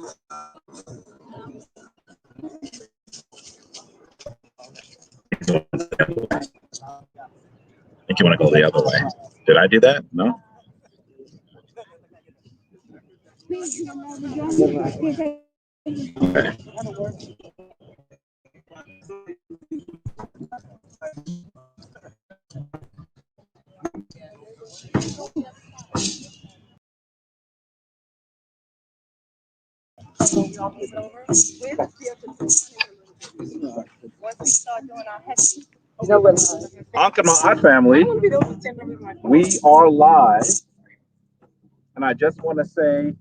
I think you want to go the other way. Did I do that? No? Okay. Uncle my family, we are live, and I just want to say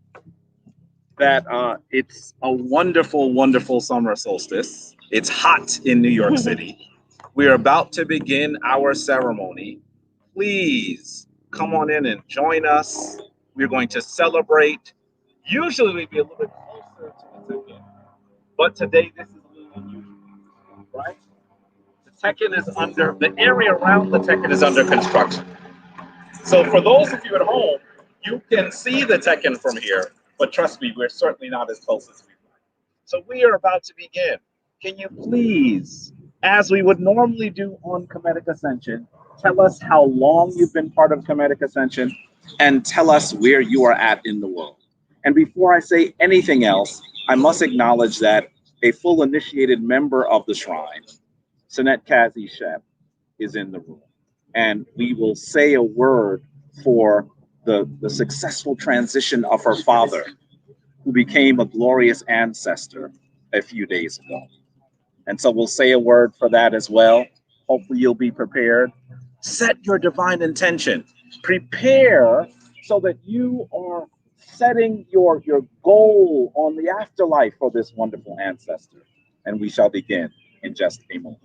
that it's a wonderful, wonderful summer solstice. It's hot in New York City. We are about to begin our ceremony. Please come on in and join us. We're going to celebrate. Usually we'd be a little bit closer to the Tekken, but today this is a little unusual, right? The Tekken is under, the area around the Tekken is under construction. So for those of you at home, you can see the Tekken from here, but trust me, we're certainly not as close as we'd like. So we are about to begin. Can you please, as we would normally do on Kemetic Ascension, tell us how long you've been part of Kemetic Ascension and tell us where you are at in the world. And before I say anything else, I must acknowledge that a full initiated member of the shrine, Sinet Kazi Shep, is in the room. And we will say a word for the successful transition of her father, who became a glorious ancestor a few days ago. And so we'll say a word for that as well. Hopefully you'll be prepared. Set your divine intention. Prepare so that you are setting your goal on the afterlife for this wonderful ancestor. And we shall begin in just a moment.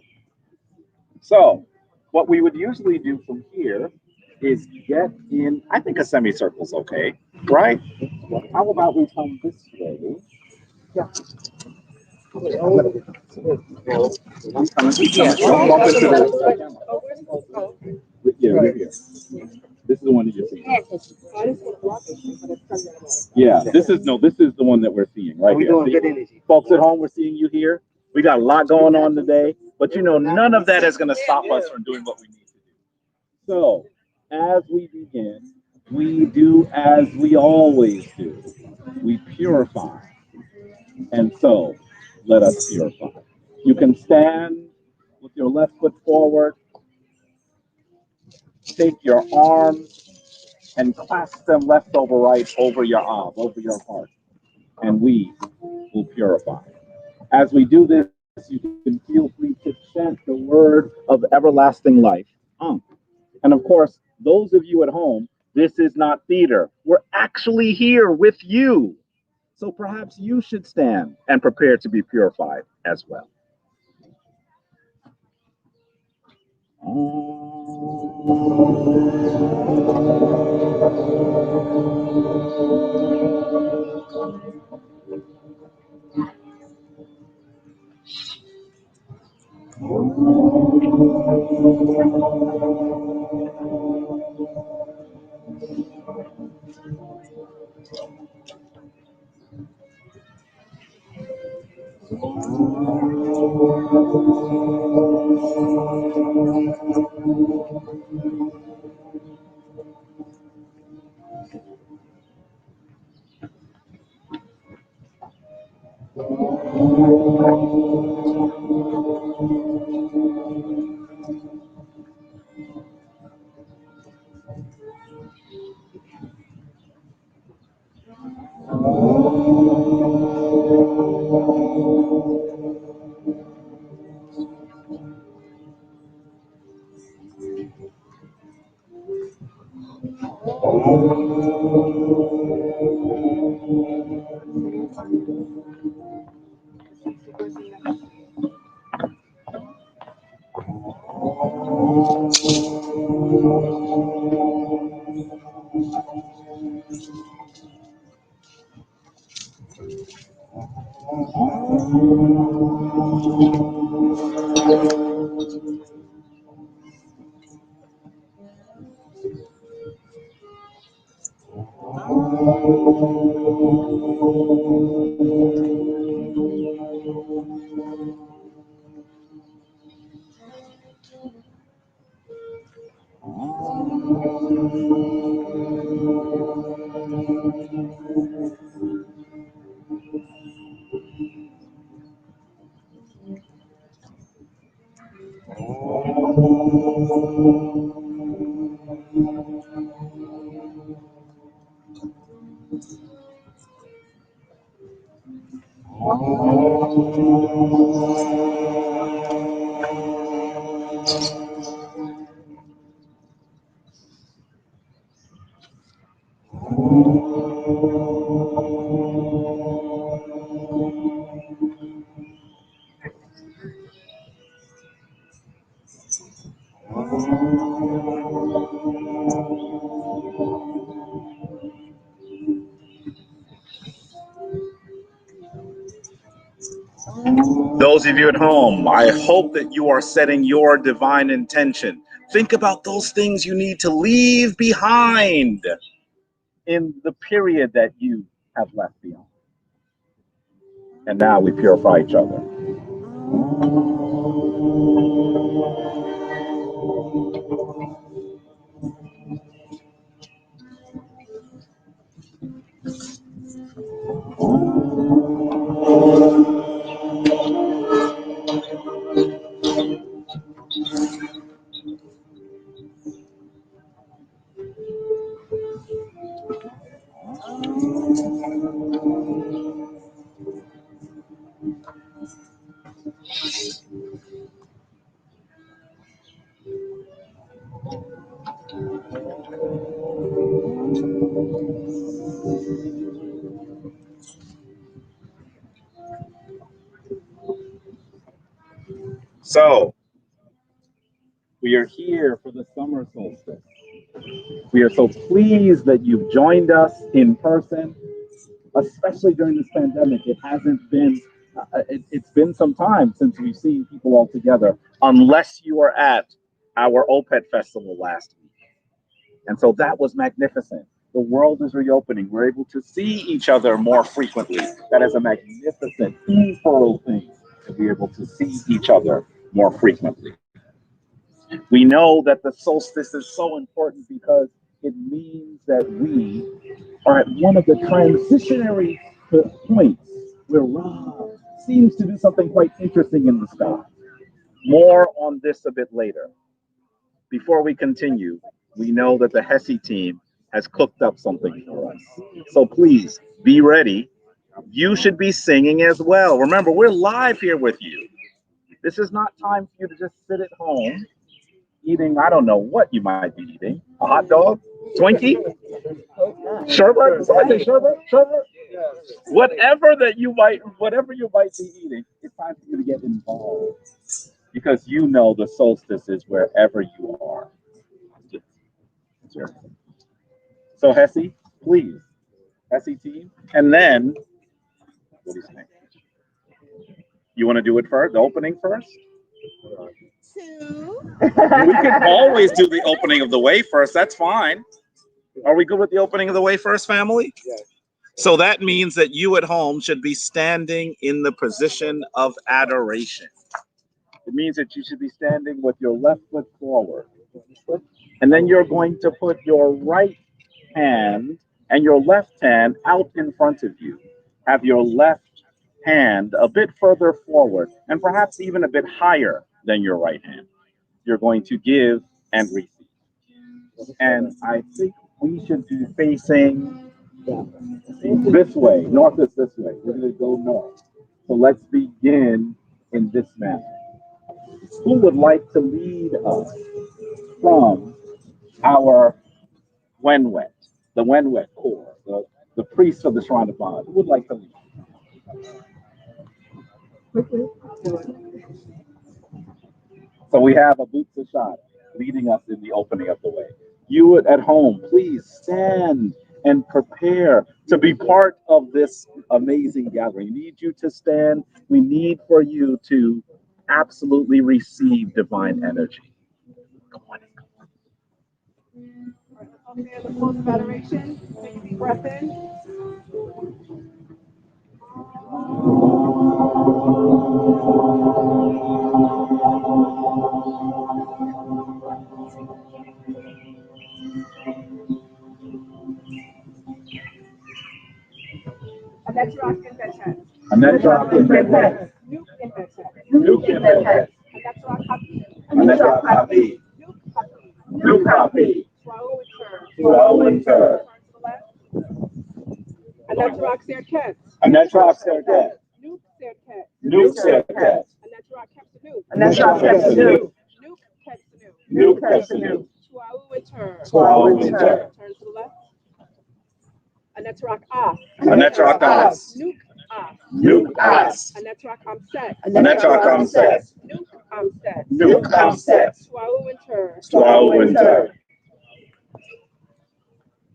So what we would usually do from here is get in, I think a semicircle's okay, right? How about we come this way? Yeah. Yeah, we're here. This is the one that you're seeing. Yeah, this is the one that we're seeing right here. Folks at home, we're seeing you here. We got a lot going on today, but you know, none of that is going to stop us from doing what we need to do. So, as we begin, we do as we always do. We purify. And so, let us purify. You can stand with your left foot forward. Take your arms and clasp them left over right over your arm, over your heart. And we will purify. As we do this, you can feel free to chant the word of everlasting life. And of course, those of you at home, this is not theater. We're actually here with you. So perhaps you should stand and prepare to be purified as well. Those of you at home, I hope that you are setting your divine intention. Think about those things you need to leave behind in the period that you have left behind. And now we purify each other. So, we are here for the summer solstice. We are so pleased that you've joined us in person, especially during this pandemic. It hasn't been, it's been some time since we've seen people all together, unless you were at our OPET festival last week. And so that was magnificent. The world is reopening. We're able to see each other more frequently. That is a magnificent, peaceful thing, to be able to see each other more frequently. We know that the solstice is so important because it means that we are at one of the transitionary points where Ra seems to do something quite interesting in the sky. More on this a bit later. Before we continue, we know that the HESI team has cooked up something for us. So please be ready. You should be singing as well. Remember, we're live here with you. This is not time for you to just sit at home eating, I don't know what you might be eating. A hot dog? Twinkie? Sherbet? Somebody say sherbet? Sherbet? Whatever you might be eating, it's time for you to get involved. Because you know the solstice is wherever you are. So HESI, please. HESI team. And then, what do you think? You want to do it first? The opening first? We can always do the opening of the way first. That's fine. Are we good with the opening of the way first, family? Yes. So that means that you at home should be standing in the position of adoration. It means that you should be standing with your left foot forward. And then you're going to put your right hand and your left hand out in front of you. Have your left hand a bit further forward and perhaps even a bit higher than your right hand. You're going to give and receive. And I think we should be facing this way. North is this way. We're going to go north. So let's begin in this manner. Who would like to lead us from our Wenwet, the Wenwet core, the priest of the Shrine of God? Who would like to lead? So we have a Butsa Shada leading us in the opening of the way. You at home, please stand and prepare to be part of this amazing gathering. We need you to stand. We need for you to absolutely receive divine energy. Come on. Okay, the pulse of adoration. Take a deep breath in. And let's rock in that chest. And let's rock in that chest. Nuke in that chest. Nuke in that chest. And let's rock happy. And let's rock happy. Nuke happy. Nuke happy. Swallow and turn. Swallow and turn. Turn to the left. And let's rock their cats. And let's rock their chest. Nuke their cats. Nuke their chest. And let's rock Kepsanu. And let's rock Kepsanu. Nuke Kepsanu. Nuke Kepsanu. Swallow and turn. Swallow and turn. Turn to the left. And let's rock off. And let's rock us. Nuke off. Nuke us. And let's rock set. And let's rock set. Nuke set. Nuke set. Swallow and turn. Swallow and turn.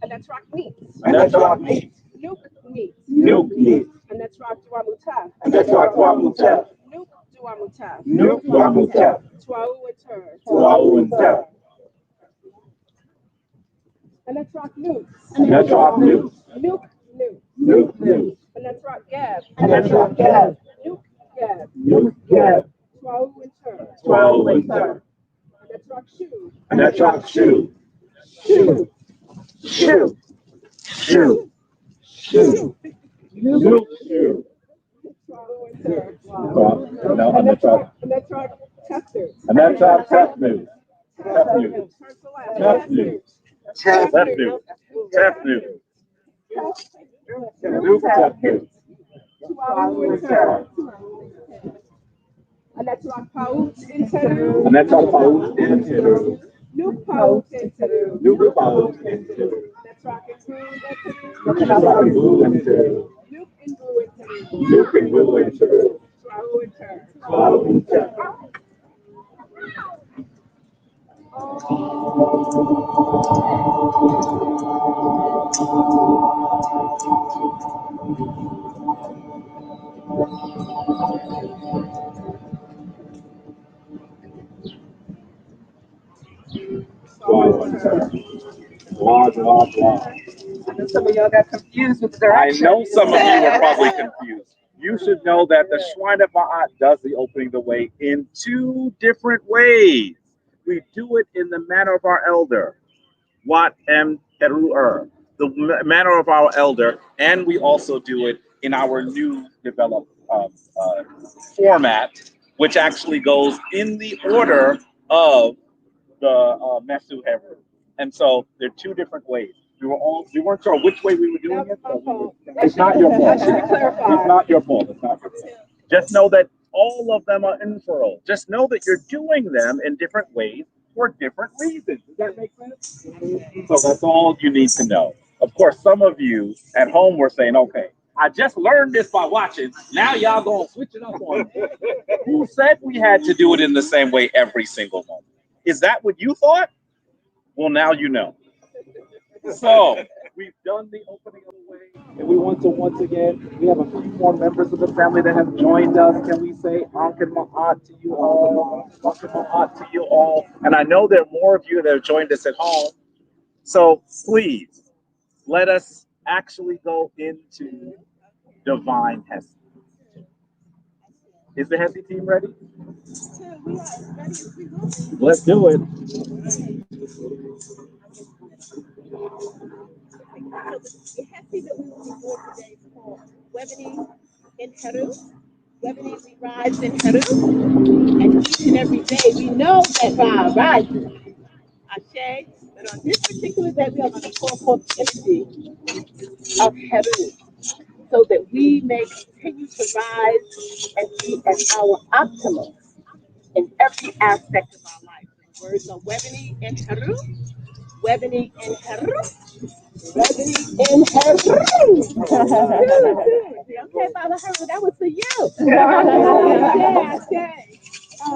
And let's rock meat. And let's rock meat. Nuke meat. Nuke meat. And let's rock Duamuta. And let's rock Duamuta. Nuke Duamuta. Nuke Duamuta. Swallow and turn. Swallow and turn. And let's rock nukes. And let's rock nuke. Nuke nuke. Nuke nuke. And let's rock gab. And let's rock gab. Nuke gab. Nuke gab. Swallow and turn. Swallow and turn. And let's rock shoe. And let's rock shoe. Shoe. Shoe. Shoe. Shoe. Nuke shoe. Swallow and turn. Now And let's rock testers. And let's rock test news. Test news. Turn to the left. Test news. Test news. Test news. Nuke test news. Swallow and turn. And let's rock Paut into. And let's rock Paut into. Nuke Paut into. Nuke Paut into. Let's rock and glue into. Let's rock glue into. Nuke and glue into. Nuke and glue into. Swallow and turn. Swallow and turn. I know some of y'all got confused with the I direction. know some of you are probably confused. You should know that the Shrine of Ma'at does the opening the way in two different ways. We do it in the manner of our elder, Wat M. Teru'er, the manner of our elder, and we also do it in our new developed format, which actually goes in the order of the Mesu Heru. And so there are two different ways. We weren't sure which way we were doing it. So it's not your fault. It's not your fault. It's not your fault. Just know that all of them are infernal. Just know that you're doing them in different ways for different reasons. Does that make sense? So that's all you need to know. Of course, some of you at home were saying, okay, I just learned this by watching. Now y'all gonna switch it up on me. Who said we had to do it in the same way every single moment? Is that what you thought? Well, now you know. So we've done the opening of the way, and we want to once again, we have a few more members of the family that have joined us. Can we say Ankin Ma'at to you all? Ankin Ma'at to you all. And I know there are more of you that have joined us at home. So please let us actually go into divine Hesed. Is the Hesed team ready? Let's do it. So the Hesed that we will be doing today is called Webining in Heru. Webining, we rise in Heru. And each and every day we know that by our rising, Ashe, but on this particular day we are going to call forth the energy of Heru, so that we may continue to rise and be at our optimum in every aspect of our life. The words are Webining in Heru. Webining in Heru. Webining in Heru. Okay, Father Heru, that was for you. Yeah. So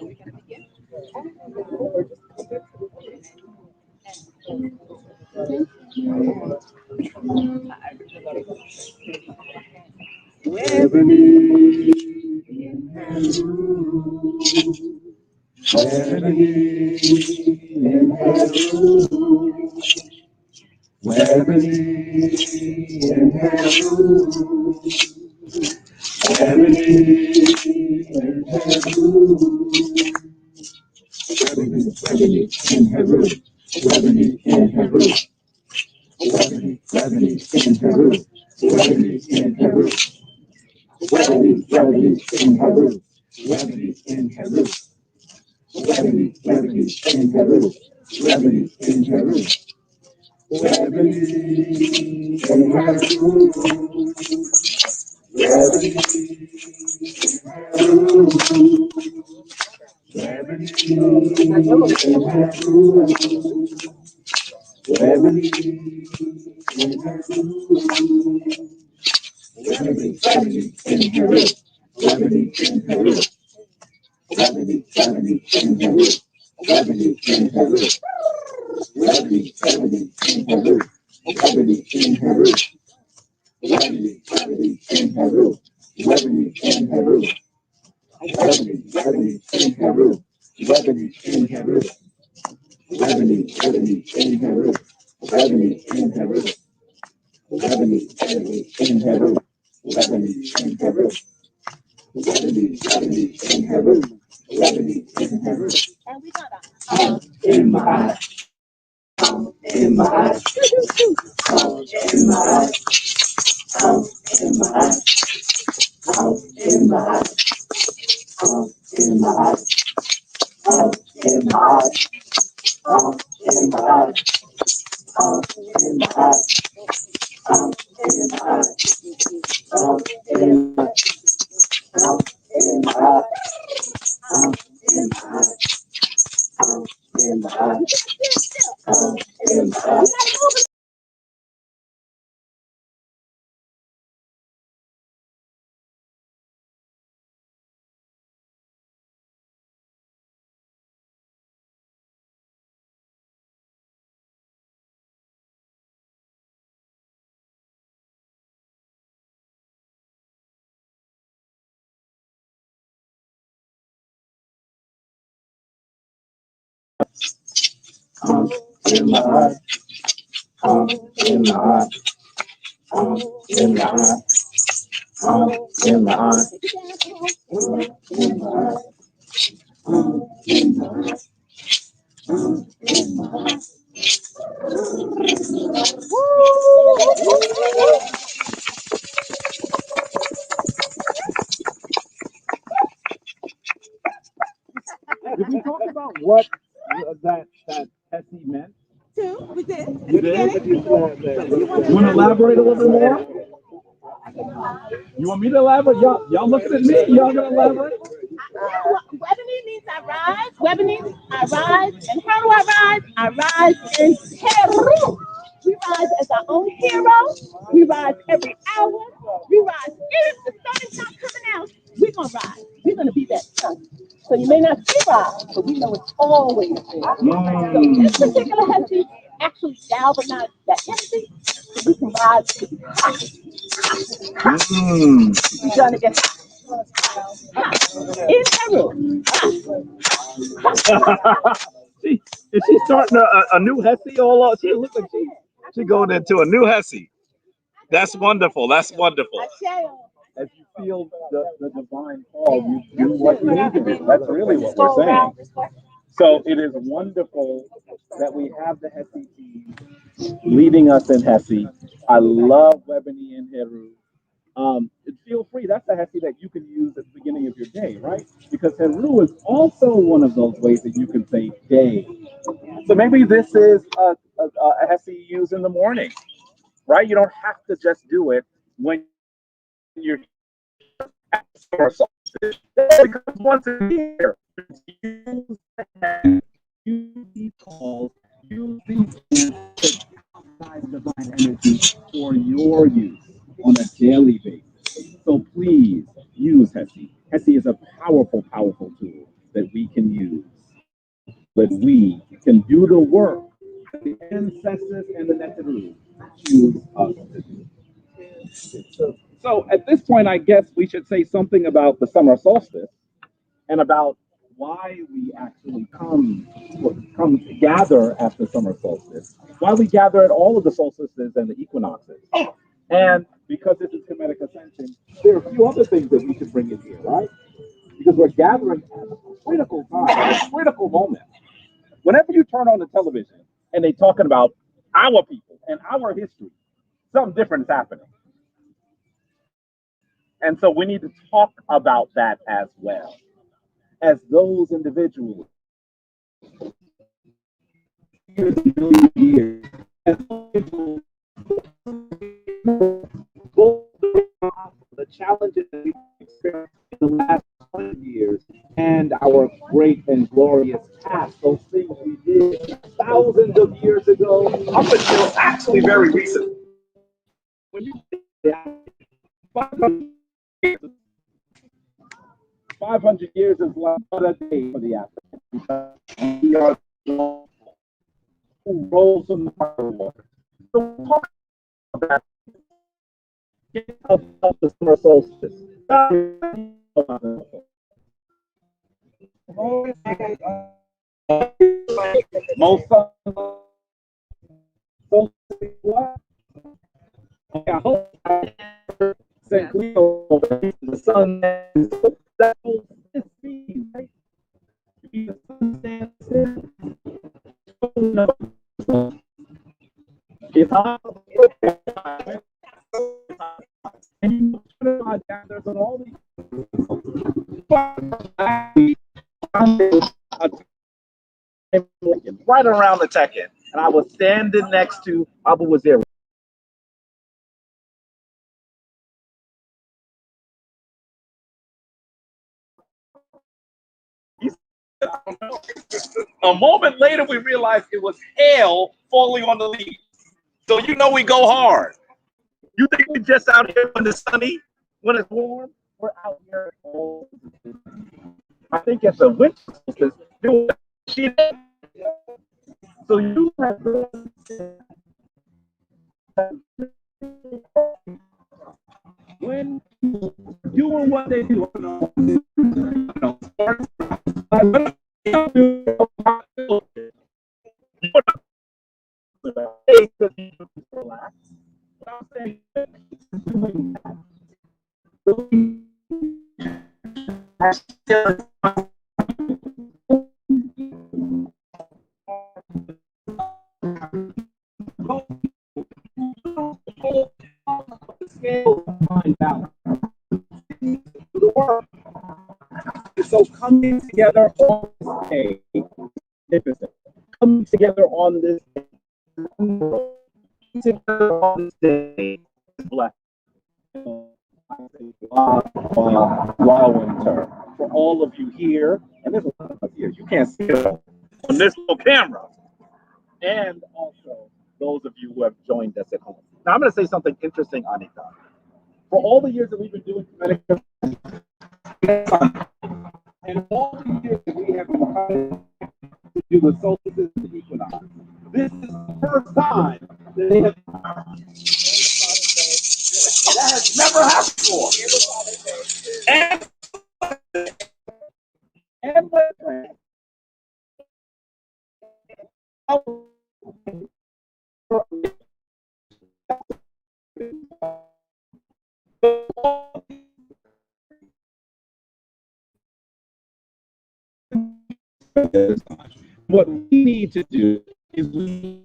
we're going to begin. Webining in Heru. Webining in Heru. Did we talk about what that Hesse meant? We did. You did? You want to elaborate a little bit more? You want me to elaborate? Y'all looking at me? Y'all gonna elaborate? Webony means I rise. Webony, I rise. And how do I rise? I rise in hero. We rise as our own hero. We rise every hour. We rise if the sun is not coming out. We're gonna rise. We're gonna be that sun. So you may not see rise, but we know it's always there. So this particular Hesse actually galvanizes that energy so we can rise to be hot. We're trying to get hot. In Peru. She's starting a new Hesse all out. She looks like she going into a new Hesse. That's wonderful. That's wonderful. As you feel the divine call, you do what you need to do. That's really what we're saying. So it is wonderful that we have the Hesse team leading us in Hesse. I love Webony and Heru. Feel free. That's the Hesse that you can use at the beginning of your day, right? Because Heru is also one of those ways that you can say day. So maybe this is a Hesse you use in the morning, right? You don't have to just do it when you're at Summer Solstice, because once a year, use these calls, use these to outside divine energy for your use on a daily basis. So please use Hesse. Hesse is a powerful, powerful tool that we can use. But we can do the work that the ancestors and the Neteru choose us to do. So at this point, I guess we should say something about the summer solstice and about why we actually come gather at the summer solstice, why we gather at all of the solstices and the equinoxes. And because this is Kemetic Ascension, there are a few other things that we should bring in here, right? Because we're gathering at a critical time, a critical moment. Whenever you turn on the television and they talking about our people and our history, something different is happening. And so we need to talk about that as well, as those individuals. Years, as the challenges that we experienced in the last 100 years and our great and glorious past, those things we did thousands of years ago, up until actually very recent. When you think that 500 years is like a day for the Africans. We are the who rolls from the water. So talk about that. Get about the summer solstice. Most what? I hope St. Cleo, the sun, that this means, right? The sun stands it's hot. And you put there's an all these right around the tech end. And I was standing next to Abu Wazir. A moment later, we realized it was hail falling on the leaves. So you know we go hard. You think we're just out here when it's sunny, when it's warm? We're out here all. I think at the winter solstice, so you have when doing what they do. So coming together on this day, coming together on this day, together on this day, blessed. Wow, winter for all of you here, and there's a lot of us here. You can't see it on this little camera, and also those of you who have joined us at home. Now, I'm going to say something interesting, Anita. For all the years that we've been doing Kemetic, and all the years that we have been trying to do with solstices and equinox, this is the first time that they have. That has never happened before. And what we need to do is we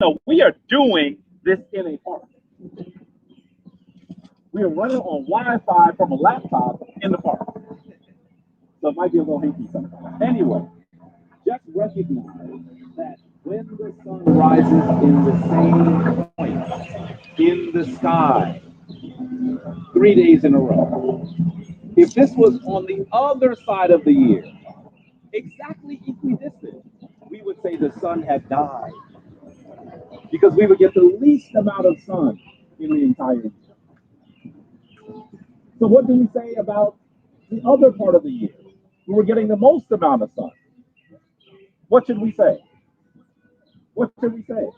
No, we are doing this in a park. We are running on Wi-Fi from a laptop in the park. So it might be a little hinky sometimes. Anyway, just recognize that when the sun rises in the same point in the sky 3 days in a row, if this was on the other side of the year, exactly equidistant, we would say the sun had died because we would get the least amount of sun in the entire year. So what do we say about the other part of the year? We were getting the most amount of sun. What should we say? What should we say?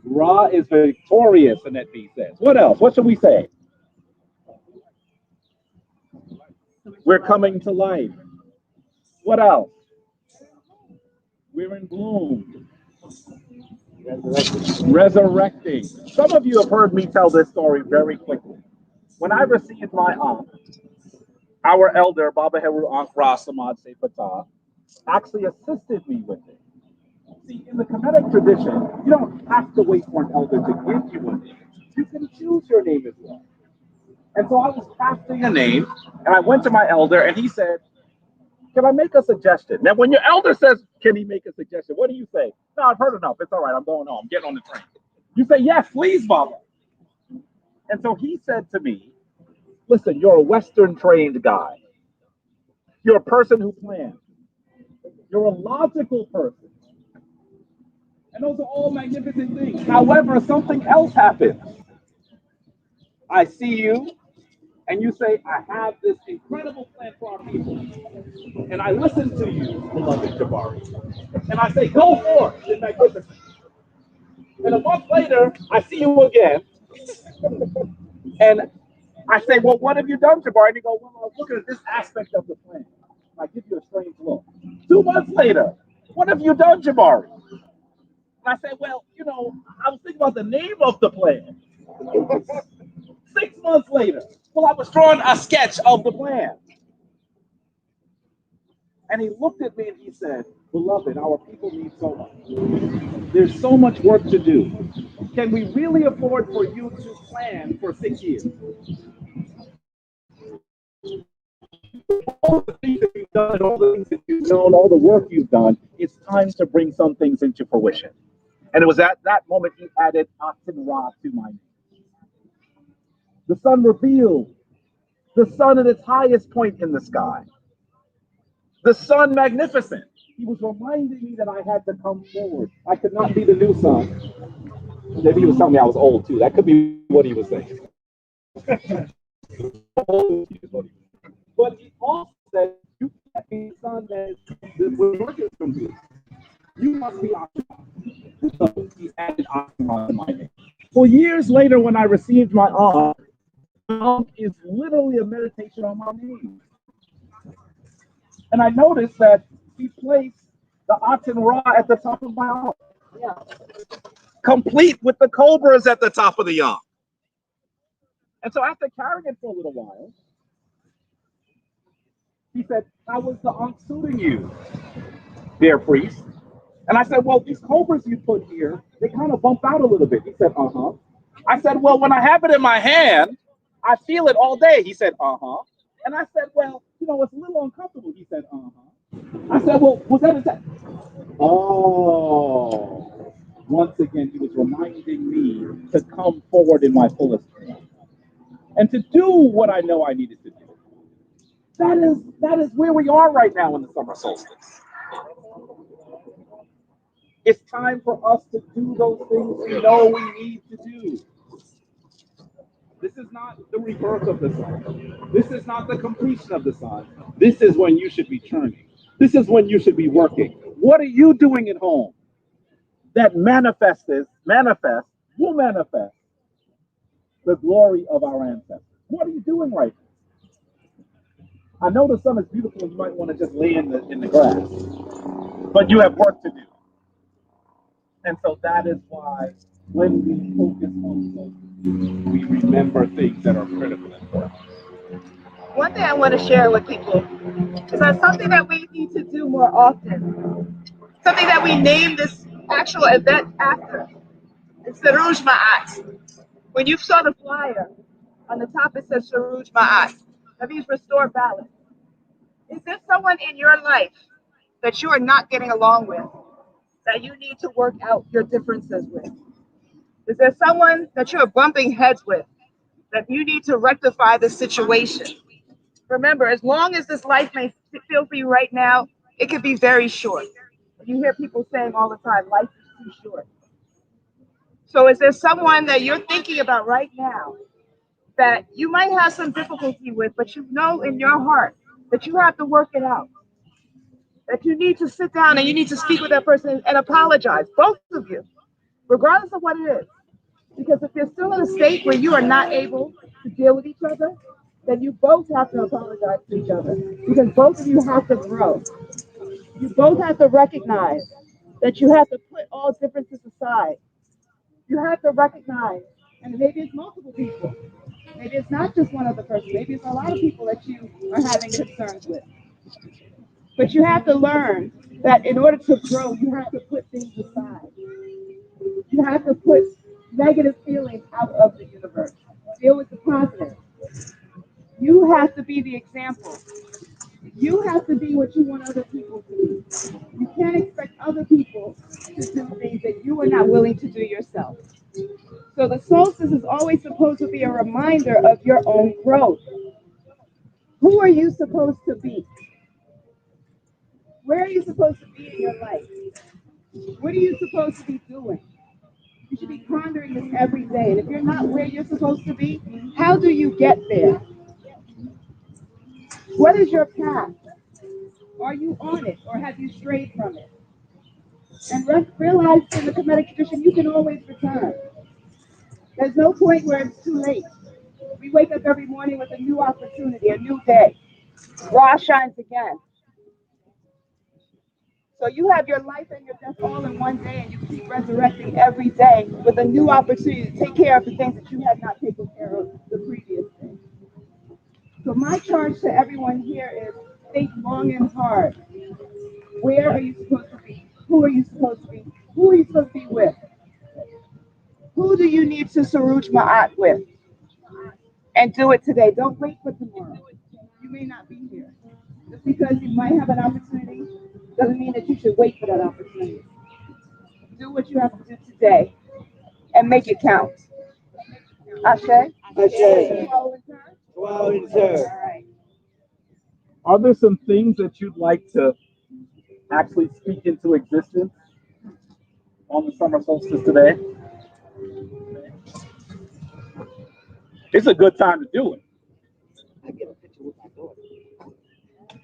Ra is victorious, Annette B says. What else? What should we say? We're coming to life. What else? We're in bloom. Resurrecting. Some of you have heard me tell this story very quickly. When I received my aunt, our elder, Baba Heru Aunt Ra Samad Se Fatah, actually assisted me with it. See, in the Kemetic tradition, you don't have to wait for an elder to give you a name. You can choose your name as well. And so I was crafting a name, and I went to my elder, and he said, can I make a suggestion? Now, when your elder says, can he make a suggestion? What do you say? No, I've heard enough. It's all right. I'm going home. I'm getting on the train. You say, yes, please, Baba. And so he said to me, listen, you're a Western trained guy. You're a person who plans. You're a logical person. And those are all magnificent things. However, something else happens. I see you, and you say, I have this incredible plan for our people. And I listen to you, beloved Jabari. And I say, go forth in magnificence. And a month later, I see you again. And I say, well, what have you done, Jabari? And you go, well, I was looking at this aspect of the plan. And I give you a strange look. 2 months later, what have you done, Jabari? And I say, well, you know, I was thinking about the name of the plan. 6 months later, well, I was drawing a sketch of the plan. And he looked at me and he said, beloved, our people need so much. There's so much work to do. Can we really afford for you to plan for 6 years? All the things that you've done, all the things that you've known, all the work you've done, it's time to bring some things into fruition. And it was at that moment he added Aten Ra to my name. The sun revealed, the sun at its highest point in the sky. The sun magnificent. He was reminding me that I had to come forward. I could not be the new sun. Maybe he was telling me I was old too. That could be what he was saying. But he also said, you can't be the sun that was working from you. You must be Ashura. So he added Ashura to my name. For years later, when I received my aunt is literally a meditation on my name. And I noticed that he placed the Aten Ra at the top of my arm. Yeah. Complete with the cobras at the top of the arm. And so after carrying it for a little while, he said, how was the Ankh suiting you, dear priest? And I said, well, these cobras you put here, they kind of bump out a little bit. He said, uh-huh. I said, well, when I have it in my hand, I feel it all day. He said, uh-huh. And I said, well, you know, it's a little uncomfortable. He said, uh-huh. I said, well, was that a Oh. Once again, he was reminding me to come forward in my fullest strength and to do what I know I needed to do. That is where we are right now in the summer solstice. It's time for us to do those things we know we need to do. This is not the rebirth of the sun. This is not the completion of the sun. This is when you should be churning. This is when you should be working. What are you doing at home that will manifest the glory of our ancestors? What are you doing right now? I know the sun is beautiful and you might want to just lay in the grass, but you have work to do. And so that is why when we focus on solstice, we remember things that are critical and important. One thing I want to share with people is that something that we need to do more often, something that we name this actual event after. It's the Rouge Ma'at. When you saw the flyer, on the top it says Rouge Ma'at. That means restore balance. Is there someone in your life that you are not getting along with, that you need to work out your differences with? Is there someone that you're bumping heads with, that you need to rectify the situation? Remember, as long as this life may feel for you right now, it could be very short. You hear people saying all the time, life is too short. So is there someone that you're thinking about right now that you might have some difficulty with, but you know in your heart that you have to work it out? That you need to sit down and you need to speak with that person and apologize, both of you, regardless of what it is. Because if you're still in a state where you are not able to deal with each other, then you both have to apologize to each other. Because both of you have to grow. You both have to recognize that you have to put all differences aside. You have to recognize, and maybe it's multiple people. Maybe it's not just one other person. Maybe it's a lot of people that you are having concerns with. But you have to learn that in order to grow, you have to put things aside. You have to put negative feelings out of the universe. Deal with the positive. You have to be the example. You have to be what you want other people to be. You can't expect other people to do things that you are not willing to do yourself. So the solstice is always supposed to be a reminder of your own growth. Who are you supposed to be? Where are you supposed to be in your life? What are you supposed to be doing? You should be pondering this every day. And if you're not where you're supposed to be, how do you get there? What is your path? Are you on it or have you strayed from it? And realize in the Kemetic tradition, you can always return. There's no point where it's too late. We wake up every morning with a new opportunity, a new day. Ra shines again. So you have your life and your death all in one day, and you keep resurrecting every day with a new opportunity to take care of the things that you had not taken care of the previous day. So my charge to everyone here is think long and hard. Where are you supposed to be? Who are you supposed to be? Who are you supposed to be with? Who do you need to Saruj Ma'at with? And do it today. Don't wait for tomorrow. You may not be here. Just because you might have an opportunity doesn't mean that you should wait for that opportunity. Do what you have to do today and make it count. Ashe? Ashe. All right. Are there some things that you'd like to actually speak into existence on the summer solstice today? It's a good time to do it. I get a picture with my daughter.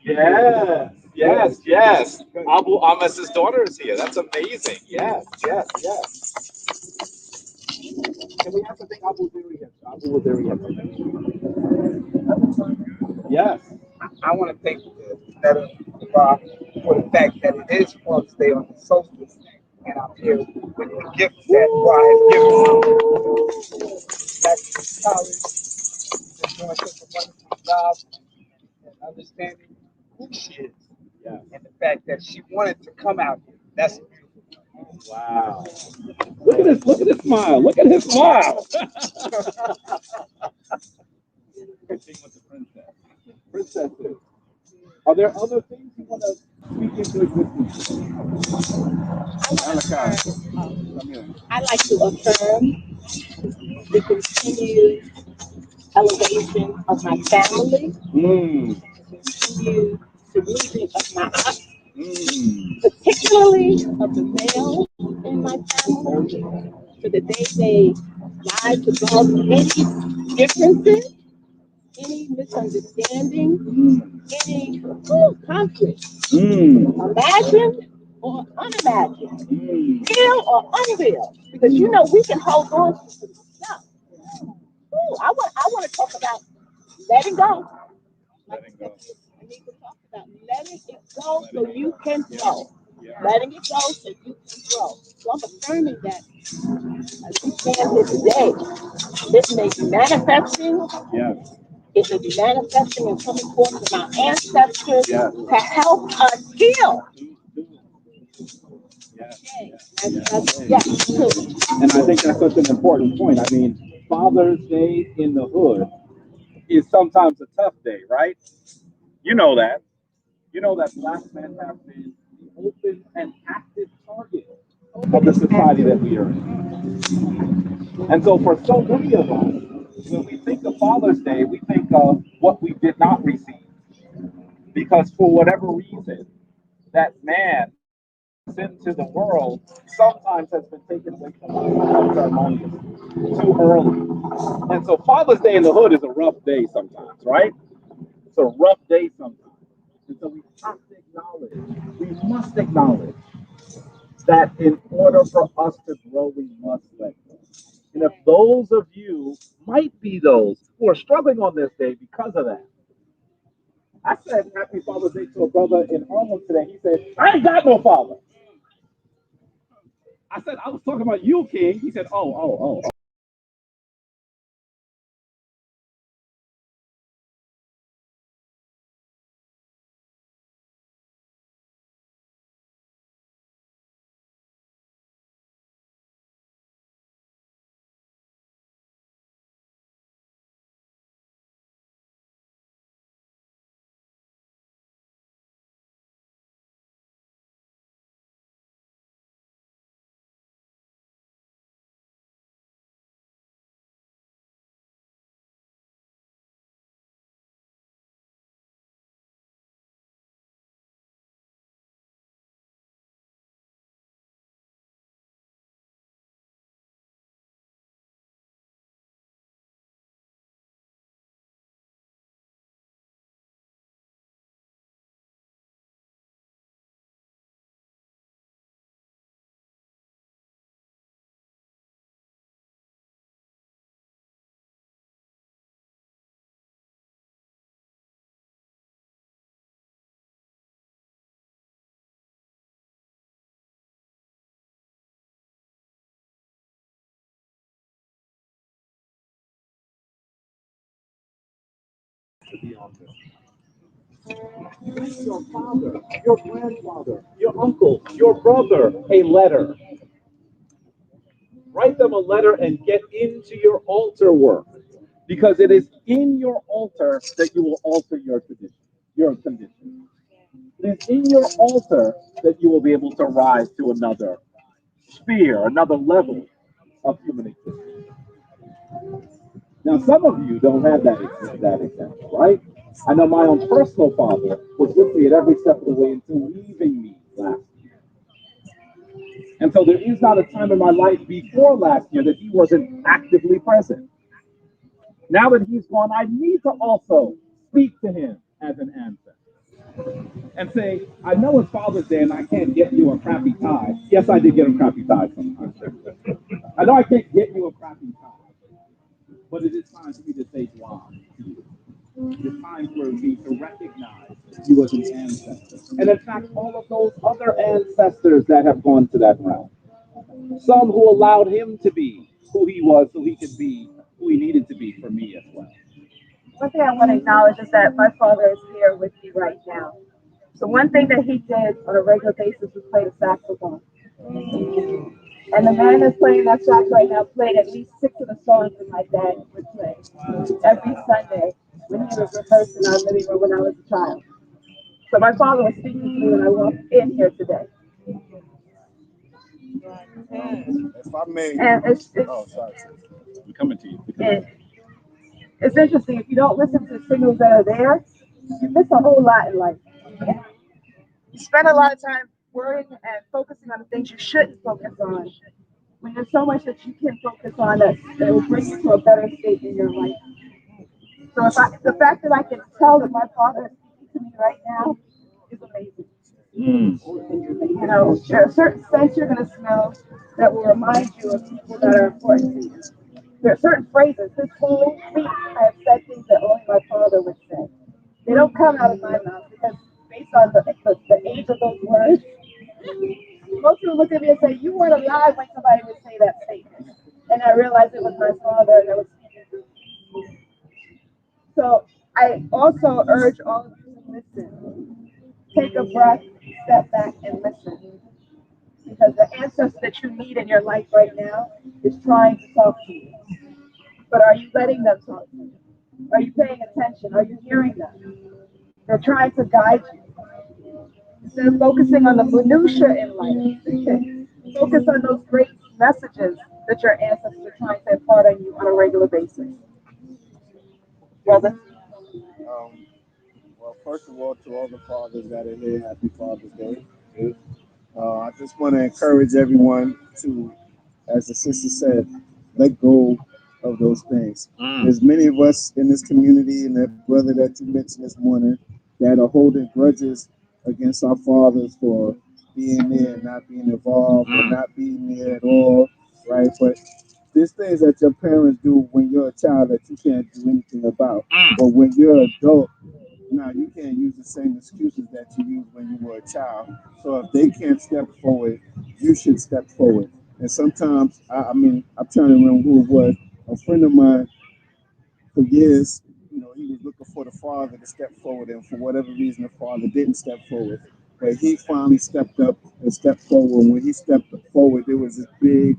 Yes, yes, yes. Abu Amas's daughter is here. That's amazing. Yes, yes, yes. Can we have something Abu Dhiri? Abu Dhiri. Yes. I want to thank the Kemetic for the fact that it is Father's Day on the solstice, and I'm here with the gift that Ra has given me. Back to college, just doing such a wonderful job and understanding who she is, and the fact that she wanted to come out here. That's a beautiful thing. Wow. Look at this. Look at his smile. Look at his smile. Princesses. Are there other things you want to speak into existence? I like to affirm the continued elevation of my family, continued saluting of my aunt, particularly of the male in my family, so that they rise above any differences, any misunderstanding, any conflict, imagined or unimagined, real or unreal, because you know we can hold on to some stuff. I want to talk about letting go. Letting go. I need to talk about letting it go so you can grow. Letting it go so you can grow. So I'm affirming that as we stand here today, this may be manifesting. It may be manifesting and coming forth from our ancestors to help us heal. Yeah. And I think that's such an important point. I mean, Father's Day in the hood is sometimes a tough day, right? You know that. You know that black men have been the open and active target of the society that we are in. And so for so many of us, when we think of Father's Day, we think of what we did not receive. Because for whatever reason, that man into the world sometimes has been taken away from us unceremoniously, too early. And so Father's Day in the hood is a rough day sometimes, right? It's a rough day sometimes. And so we must acknowledge that in order for us to grow, we must let go. And if those of you might be those who are struggling on this day because of that, I said Happy Father's Day to a brother in Harlem today. He said, I ain't got no father. I said, I was talking about you, King. He said, oh. To be on this. Write your father, your grandfather, your uncle, your brother a letter. Write them a letter and get into your altar work. Because it is in your altar that you will alter your tradition, your condition. It is in your altar that you will be able to rise to another sphere, another level of human existence. Now, some of you don't have that example, right? I know my own personal father was with me at every step of the way until leaving me last year. And so there is not a time in my life before last year that he wasn't actively present. Now that he's gone, I need to also speak to him as an ancestor and say, I know it's Father's Day and I can't get you a crappy tie. Yes, I did get him crappy ties sometimes. I know I can't get you a crappy tie, but it is time for me to say wow to you. It is time for me to recognize you as an ancestor. And in fact, all of those other ancestors that have gone to that realm. Some who allowed him to be who he was so he could be who he needed to be for me as well. One thing I want to acknowledge is that my father is here with me right now. So one thing that he did on a regular basis was play the saxophone. And the man that's playing that sax right now played at least 6 of the songs that my dad would play every Sunday when he was rehearsing our living room when I was a child. So my father was speaking to me when I walked in here today. If I may, And oh, sorry, we're coming to you. it's interesting. If you don't listen to the signals that are there, you miss a whole lot in life. You spend a lot of time worrying and focusing on the things you shouldn't focus on when there's so much that you can focus on that will bring you to a better state in your life. So the fact that I can tell that my father is speaking to me right now is amazing. You know, there are certain scents you're going to smell that will remind you of people that are important to you. There are certain phrases. This whole week, I have said things that only my father would say. They don't come out of my mouth because based on the age of those words, most people look at me and say, you weren't alive when somebody would say that statement. And I realized it was my father that was speaking to me. So I also urge all of you to listen. Take a breath, step back, and listen. Because the ancestor that you meet in your life right now is trying to talk to you. But are you letting them talk to you? Are you paying attention? Are you hearing them? They're trying to guide you. Instead of focusing on the minutia in life, focus on those great messages that your ancestors are trying to impart on you on a regular basis. Brother? Um, well, first of all, to all the fathers that are here, happy Father's Day. I just want to encourage everyone to, as the sister said, let go of those things. There's many of us in this community, and that brother that you mentioned this morning, that are holding grudges against our fathers for being there and not being involved or not being there at all, right? But there's things that your parents do when you're a child that you can't do anything about. But when you're an adult, now you can't use the same excuses that you used when you were a child. So if they can't step forward, you should step forward. And sometimes, I mean, I'm trying to remember who it was. A friend of mine, for years, he was looking for the father to step forward, and for whatever reason, the father didn't step forward. But he finally stepped up and stepped forward. And when he stepped forward, there was this big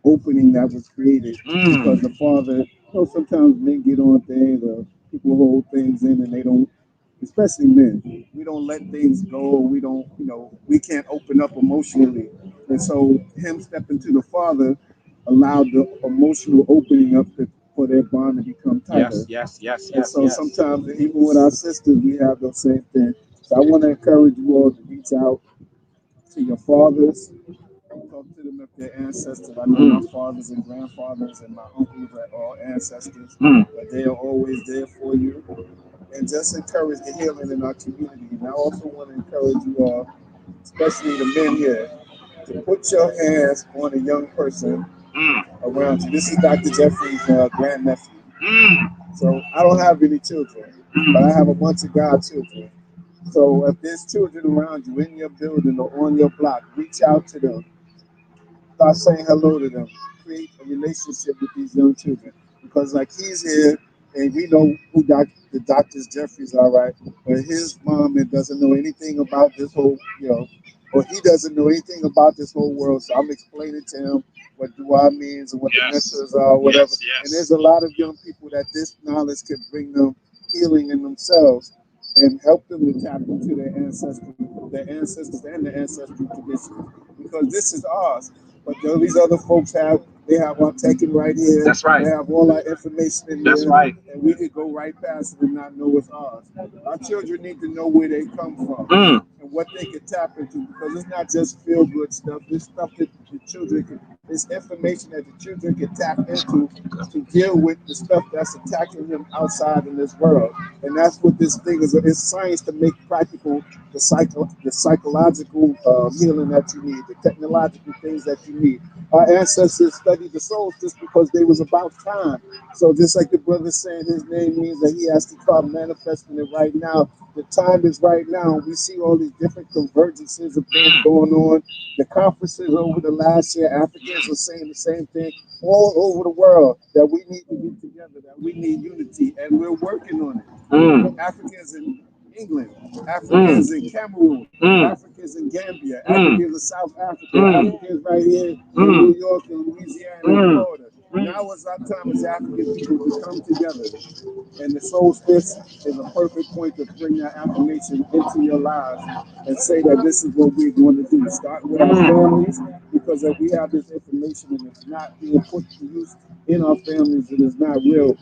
opening that was created because the father, sometimes men get on things or people hold things in and they don't, especially men, we don't let things go. We don't, we can't open up emotionally. And so him stepping to the father allowed the emotional opening up for their bond to become tighter. And so sometimes, even with our sisters, we have those same things. So I want to encourage you all to reach out to your fathers, talk to them if they're ancestors. I know my fathers and grandfathers and my uncles are all ancestors, but they are always there for you. And just encourage the healing in our community. And I also want to encourage you all, especially the men here, to put your hands on a young person around you. This is Dr. Jeffrey's grandnephew. So I don't have any children, but I have a bunch of godchildren. So if there's children around you in your building or on your block, reach out to them. Start saying hello to them. Create a relationship with these young children. Because like he's here, and we know who the doctors Jeffries are, right? But his mom doesn't know anything about this whole, or he doesn't know anything about this whole world. So I'm explaining to him what dua means and what the mentors are, whatever. And there's a lot of young people that this knowledge can bring them healing in themselves and help them to tap into their ancestors and the ancestral traditions. Because this is ours. But these other folks they have our taken right here. That's right. They have all our information in That's there. right. And we could go right past it and not know it's ours. Our children need to know where they come from and what they can tap into, because it's not just feel good stuff. This stuff that the children can, this information that the children can tap into to deal with the stuff that's attacking them outside in this world. And that's what this thing is. It's science to make practical the psychological healing that you need, the technological things that you need. Our ancestors studied the solstice because they was about time. So just like the brother saying his name means that he has to start manifesting it right now. The time is right now. We see all these different convergences of things going on. The conferences over the last year, Africans were saying the same thing all over the world, that we need to get together, that we need unity, and we're working on it. Africans in England, Africans in Cameroon, Africans in Gambia, Africans in South Africa, Africans right here in New York and Louisiana and Florida. Now it's our time as African people to come together. And the solstice is a perfect point to bring that affirmation into your lives and say that this is what we're going to do. Start with our families, because if we have this information and it's not being put to use in our families, it is not real.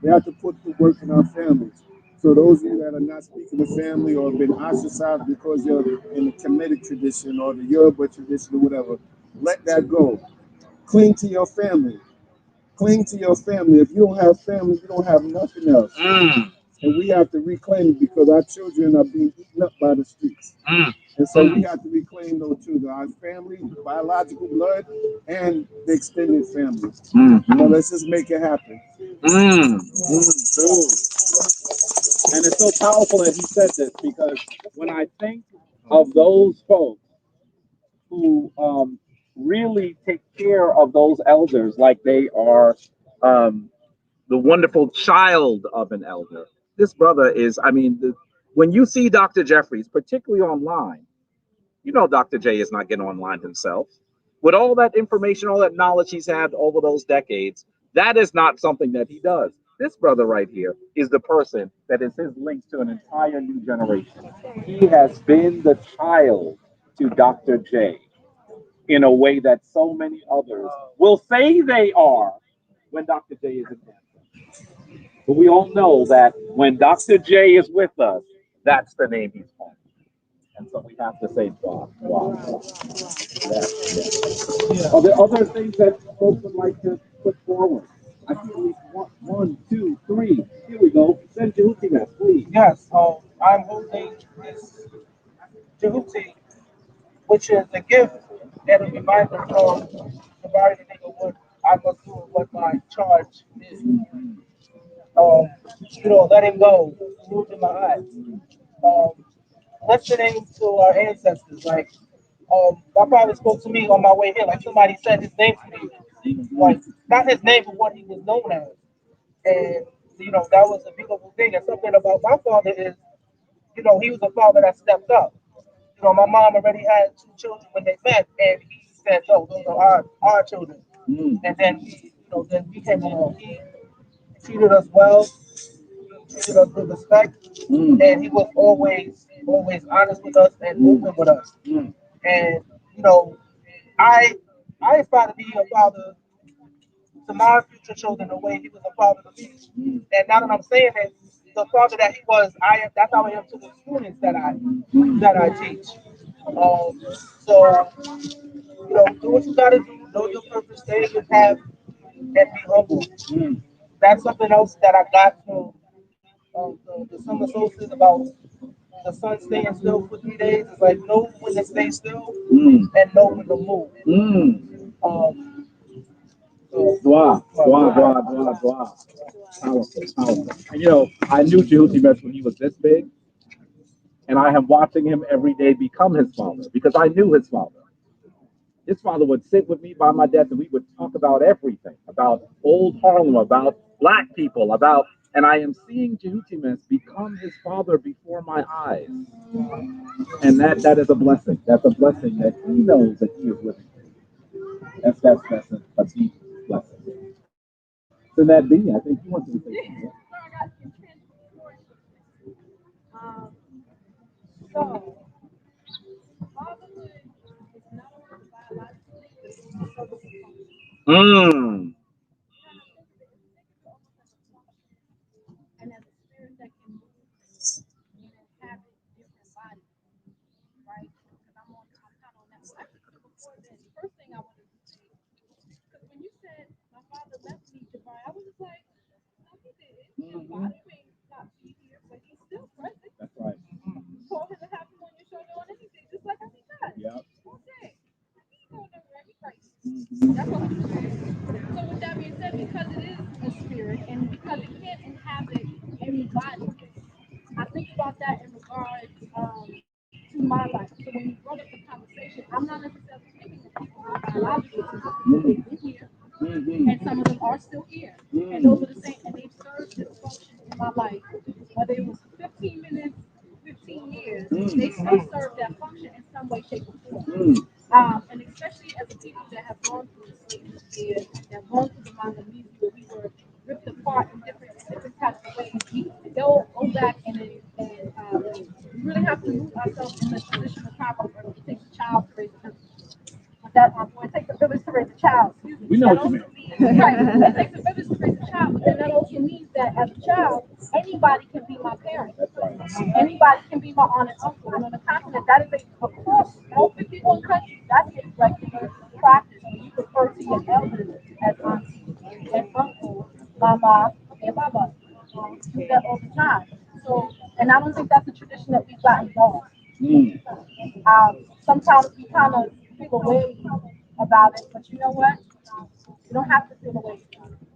We have to put the work in our families. So those of you that are not speaking to family or have been ostracized because you're in the Kemetic tradition or the Yoruba tradition or whatever, let that go. Cling to your family. Cling to your family. If you don't have family, you don't have nothing else. And we have to reclaim it, because our children are being eaten up by the streets. And so we have to reclaim those children, our family, biological blood, and the extended family. So let's just make it happen. And it's so powerful that he said this, because when I think of those folks who really take care of those elders like they are the wonderful child of an elder, this brother is, I mean, when you see Dr. Jeffries, particularly online, You know, Dr. J is not getting online himself. With all that information, all that knowledge he's had over those decades, that is not something that he does. This brother right here is the person that is his link to an entire new generation. He has been the child to Dr. J in a way that so many others will say they are when Dr. J is in there. But we all know that when Dr. J is with us, that's the name he's called. And so we have to say God. Wow. Yeah. Are there other things that folks would like to put forward? I see at least one, two, three. Here we go. Send Jehuti, please. Yes, I'm holding this Jehuti, which is a gift and a reminder of the body of what I must do and what my charge is. Letting go, moving my eyes. Um, Listening to our ancestors. Like, my father spoke to me on my way here. Like somebody said his name to me, like not his name, but what he was known as. And that was a beautiful thing. And something about my father is, he was a father that stepped up. My mom already had two children when they met, and he said, "No, those are our children." And then we came along. He treated us well, treated us with respect, and he was always honest with us and open with us. And I I aspire to be a father to my future children the way he was a father to me. And now that I'm saying it, the father that he was, that's how I am to the students that I teach. So do what you gotta do, know your purpose, stay in your path, and be humble. That's something else that I got from the summer solstice about the sun staying still for 3 days. It's like know when to stay still and know when to move. Wow, wow, wow, wow, wow. Powerful, powerful. And I knew Jehuti Mess when he was this big, and I am watching him every day become his father because I knew his father. His father would sit with me by my desk and we would talk about everything, about old Harlem, about black people, and I am seeing Jehuti Mess become his father before my eyes. And that is a blessing. That's a blessing that he knows that he is living through. That's a deep blessing. So that B, I think you wanted to say something. Um, so, fatherhood is not only biological, but it's also Mm. and as a spirit that can move and inhabit different bodies, right? Because I'm kind of on that. Actually, before this, first thing I wanted to say, because when you said my father left me to buy, I was just like, no, he didn't. His body may not be here, but he's still present. That's right. Call him and have him on your shoulder on anything, just like how he does. Yep. Okay. He going everywhere. He right. That's what I'm saying. So with that being said, because it is a spirit and because it can't inhabit every body, I think about that in regards to my life. So when you brought up the conversation, I'm not necessarily thinking of people who are biological because they've been here, and some of them are still here, and those are the same, and they've served this function in my life, whether it was 15 minutes, 15 years, they still serve that function in some way, shape, or form. And especially as a people that have gone through slavery years, that have gone through the Mongolian where we were ripped apart in different types of ways, they'll go back and we really have to move ourselves in the position of power where it takes a child to raise a village. But that when it takes a village to raise a child, excuse me. We know That what you also mean. means right. It takes a village to raise a child, but then that also means that as a child, anybody can be my parent. That's right. Anybody can be my aunt and uncle. And on the continent, that is across all 51 countries, that's a regular practice. When you refer to your elders as auntie and uncle, mama, and baba. Do that all the time. So, and I don't think that's a tradition that we've gotten lost. Sometimes we kind of feel away about it, but you know what? You don't have to feel away.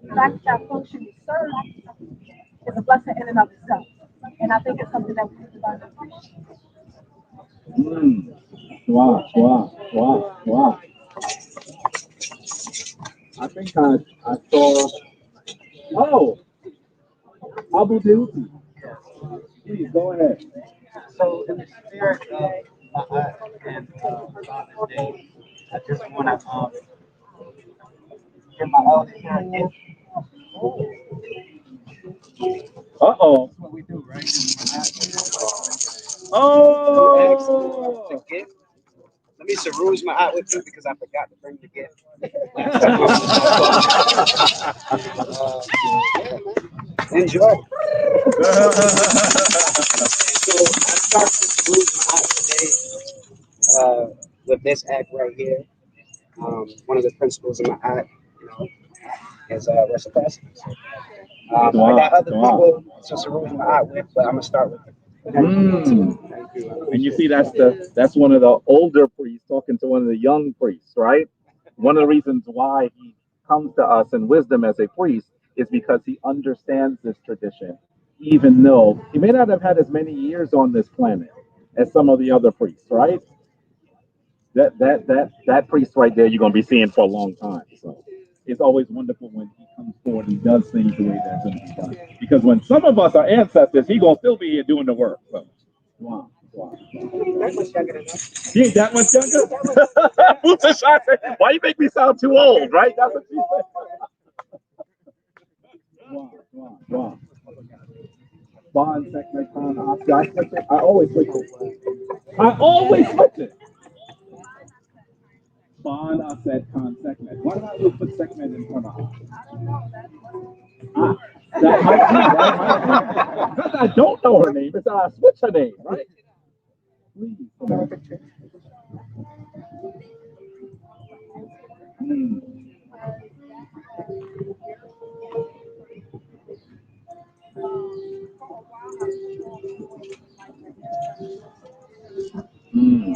The fact that that function is served is a blessing in and of itself. And I think it's something that we need to learn to appreciate. Wow, wow, wow, wow. I think I saw. Oh, Abu Dhabi. Please go ahead. So in the spirit of my aunt and Father's Day. I just want to give my elders here a gift. Uh-oh. That's what we do, right? Oh! The gift. Let me Sarouge my aunt with you because I forgot to bring the gift. Yeah, man. Enjoy. So I start to Sarouge my aunt today with this act right here. One of the principles of my aunt, is reciprocity. I got other people to Sarouge my aunt with, but I'm gonna start with them. Thank you. And you see, that's one of the older priests talking to one of the young priests, right? One of the reasons why he comes to us in wisdom as a priest is because he understands this tradition, even though he may not have had as many years on this planet as some of the other priests, right? That priest right there, you're gonna be seeing for a long time. So it's always wonderful when he comes forward and does things the way that's gonna be done. Because when some of us are ancestors, he gonna still be here doing the work. So wow. That much younger than us. He ain't that much younger? Why you make me sound too old, right? That's what she said. Wow. Bond, second, I always switch it. Bond, Asset, Con, Sekmet. Why don't I just put Sekmet in front of us? That might be, right? Because I don't know her name, it's I switch her name, right? Please. Mm. Mm.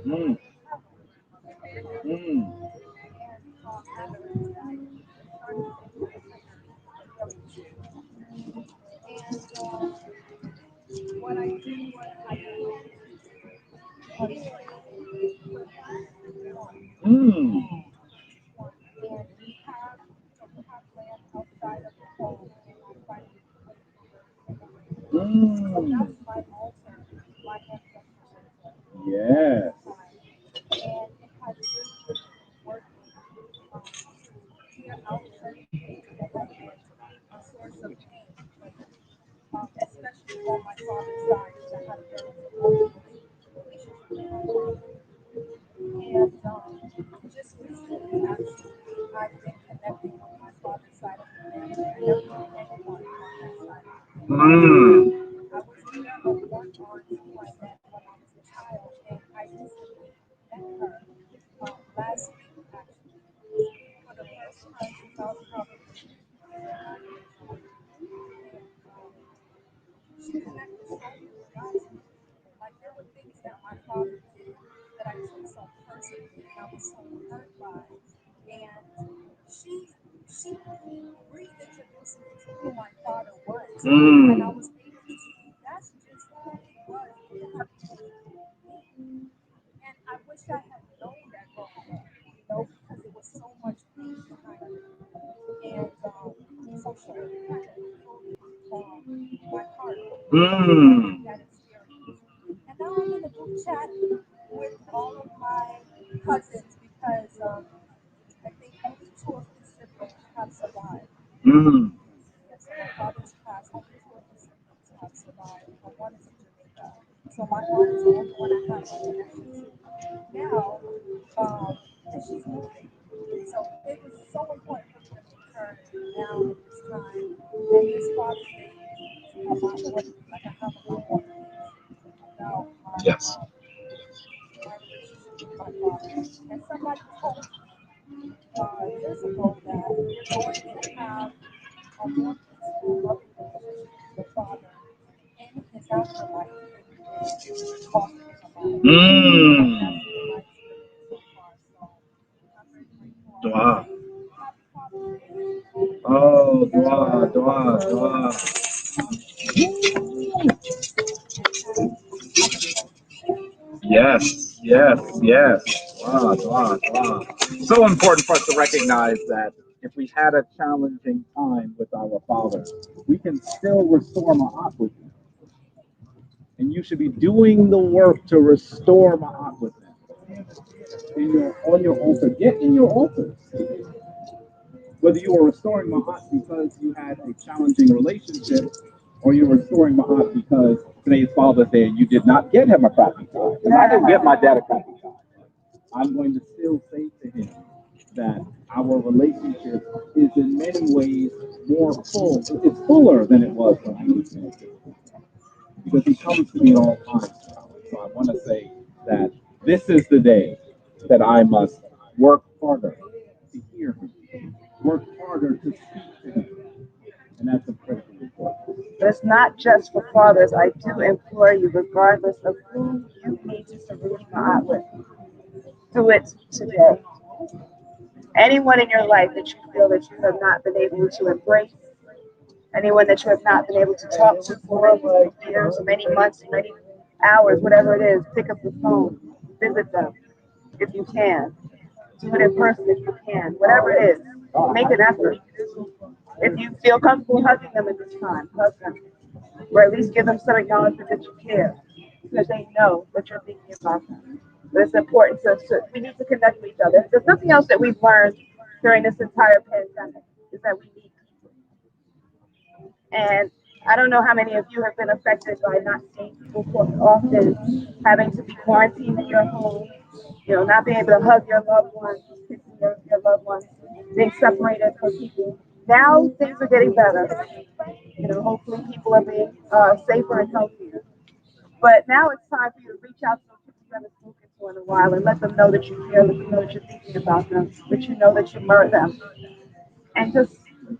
Mm. Mm. Mm. Mm. Yes. Mm. Mm. Mm. Mm. Yes. Mm. Dua. Oh, dua. Yes, yes, yes. So important for us to recognize that if we had a challenging time with our Father, we can still restore Ma'at with Him. And you should be doing the work to restore Ma'at with Him. On your altar, get in your altar. Whether you are restoring Ma'at because you had a challenging relationship, or you're restoring Ma'at because today is Father's Day and you did not get him a crappy tie. And I didn't get my dad a crappy tie. I'm going to still say to him that our relationship is in many ways more full. It's fuller than it was when I was in it. Because he comes to me at all times. So I want to say that this is the day that I must work harder to hear him, work harder to speak to him. And that's incredibly important. But it's not just for fathers. I do implore you, regardless of who you need to Saruj Ma'at with, do it today. Anyone in your life that you feel that you have not been able to embrace, anyone that you have not been able to talk to for years, many months, many hours, whatever it is, pick up the phone, visit them if you can. Do it in person if you can. Whatever it is, make an effort. If you feel comfortable hugging them at this time, hug them. Or at least give them some acknowledgement that you care, because they know that you're thinking about them. But it's important we need to connect with each other. There's nothing else that we've learned during this entire pandemic is that we need people. And I don't know how many of you have been affected by not seeing people often, having to be quarantined in your home, not being able to hug your loved ones, kissing your loved ones, being separated from people. Now things are getting better. Hopefully people are being safer and healthier. But now it's time for you to reach out to those people you haven't spoken to in a while and let them know that you care, let them know that you're thinking about them, that you know that you love them, and just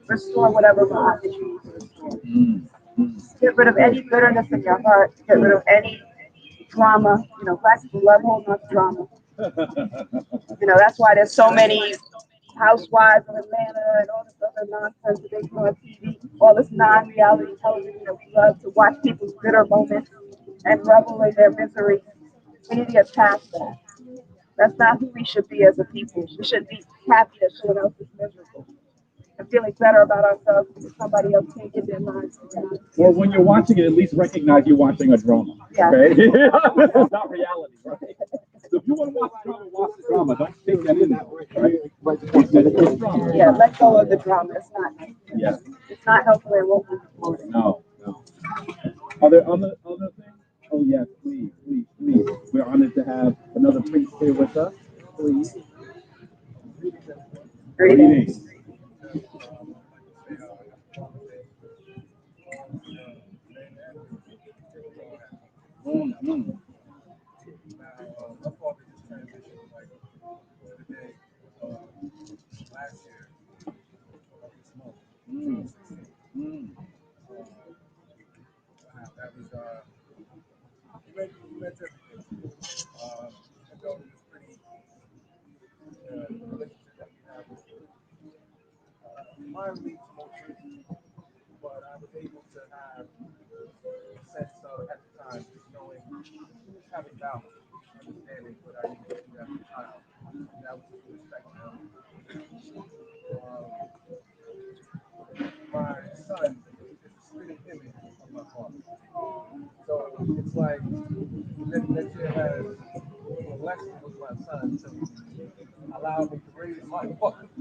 restore whatever bond that you need to restore. Get rid of any bitterness in your heart. Get rid of any drama. Black people love holding on to drama. That's why there's so many housewives of Atlanta and all this other nonsense that they put on TV, all this non-reality television that we love to watch people's bitter moments and revel in their misery. We need to get past that. That's not who we should be as a people. We shouldn't be happy that someone else is miserable and feeling better about ourselves because somebody else can't get their lives together. Or when you're watching it, at least recognize you're watching a drama. Yeah. Okay? This is not reality, right? So if you want to watch the drama. Don't take that in there, right? It's drama. Yeah, let go of the drama. It's not. Yeah. It's not helpful and won't move forward. No. Are there other things? Oh yes, please. We're honored to have another priest here with us. Please. Greetings. Mm-hmm. Mm. Mm.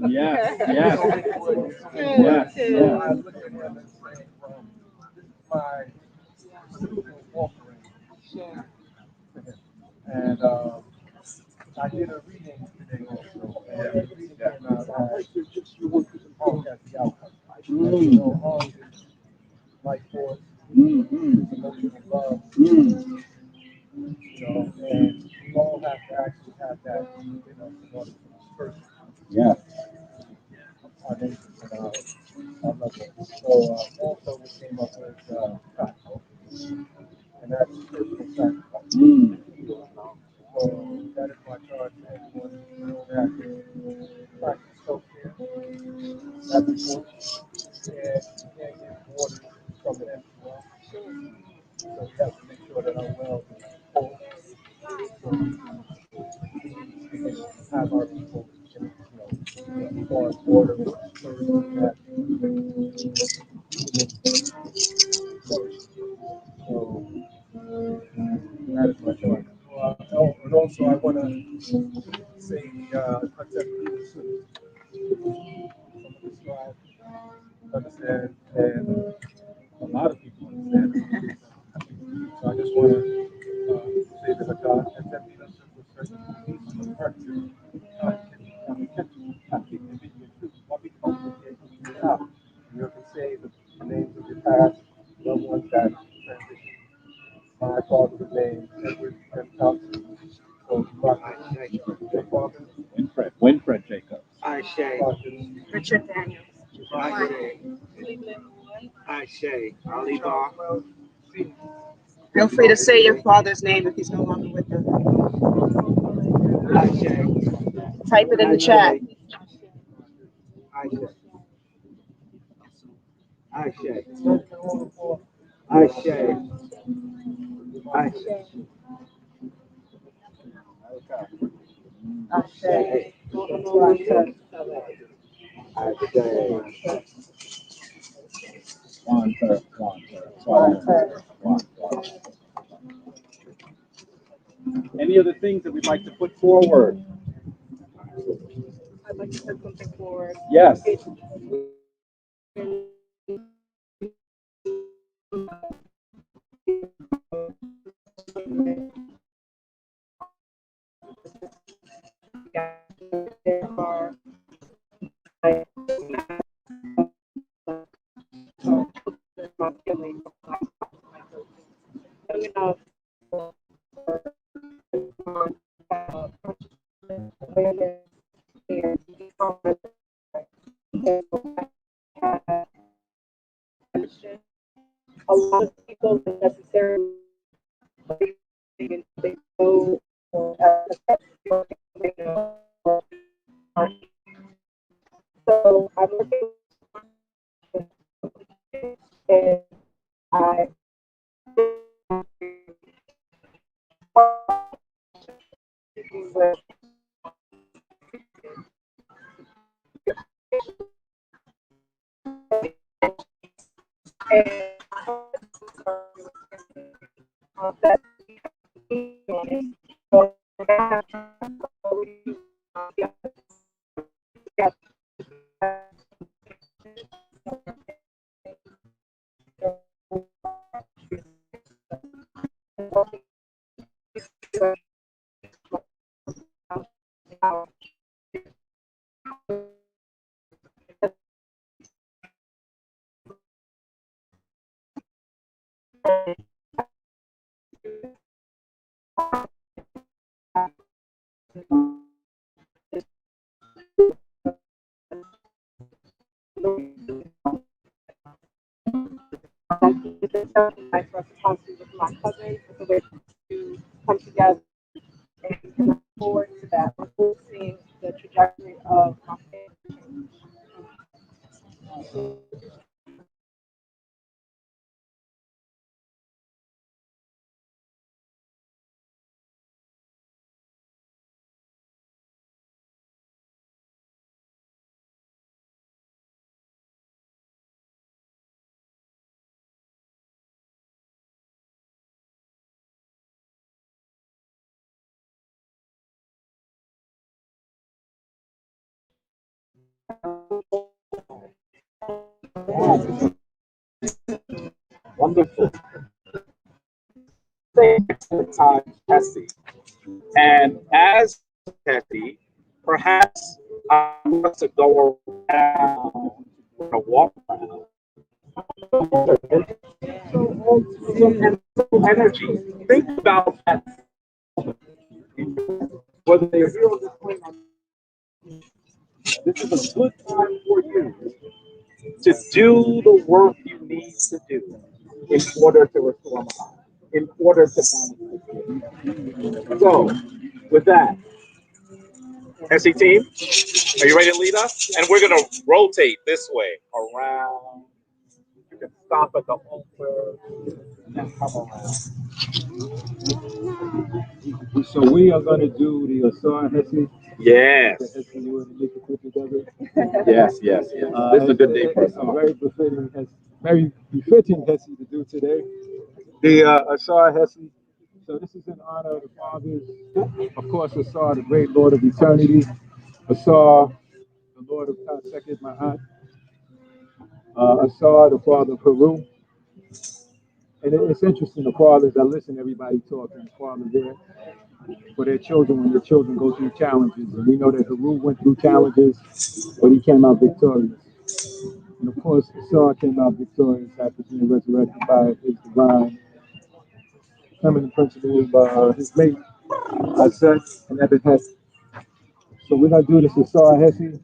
Yes. water, that. So that is my thought. And also, I want to say concept leadership. Understand, and a lot of people understand. So I just want to say that concept leadership was certain practices you can say the names of your past loved ones that transitioned. My father's name, Edward M. Thompson. So, your father, Winfred Jacobs. I say, Richard Daniels. I say, I say, Ali Bar, Feel free to say your father's name if he's no longer with us. I say, Type it in the chat. I say, I say, I say, I say, I say. I say, One. Any other things that we'd like to put forward? I'd like to put something forward. Yes. There are a lot of people don't necessarily they go so I'm looking and I that I trust constantly with my cousins with the way to come together and look forward to that. Look forward to seeing the trajectory of my family. Wonderful. Time, Tessie. And as Tessie, perhaps I want to go around, to walk around. So energy. Think about that. Whether they're here on this point, this is a good time for you to do the work you need to do in order to restore my life, in order to balance it. So, with that, SE team, are you ready to lead us? And we're going to rotate this way around. You can stop at the altar and come around. So we are going to do the Ascension Yes. The history you and Mika put together. Yes, yes, yes. This is a good day for a It's a song. very befitting Hesse to do today. The Asar Hesse. So this is in honor of the fathers. Of course, Asar, the great Lord of eternity. Asar, the Lord of Sekhet Ma'at. Asar, the father of Peru. And it's interesting, the fathers, I listen to everybody talking, the fathers there for their children when their children go through challenges. And we know that Haru went through challenges, but he came out victorious. And of course, Asar came out victorious after being resurrected by his divine feminine principle of his mate, Aset, and Ebed Hesse. So we're going to do this Asar Hesse.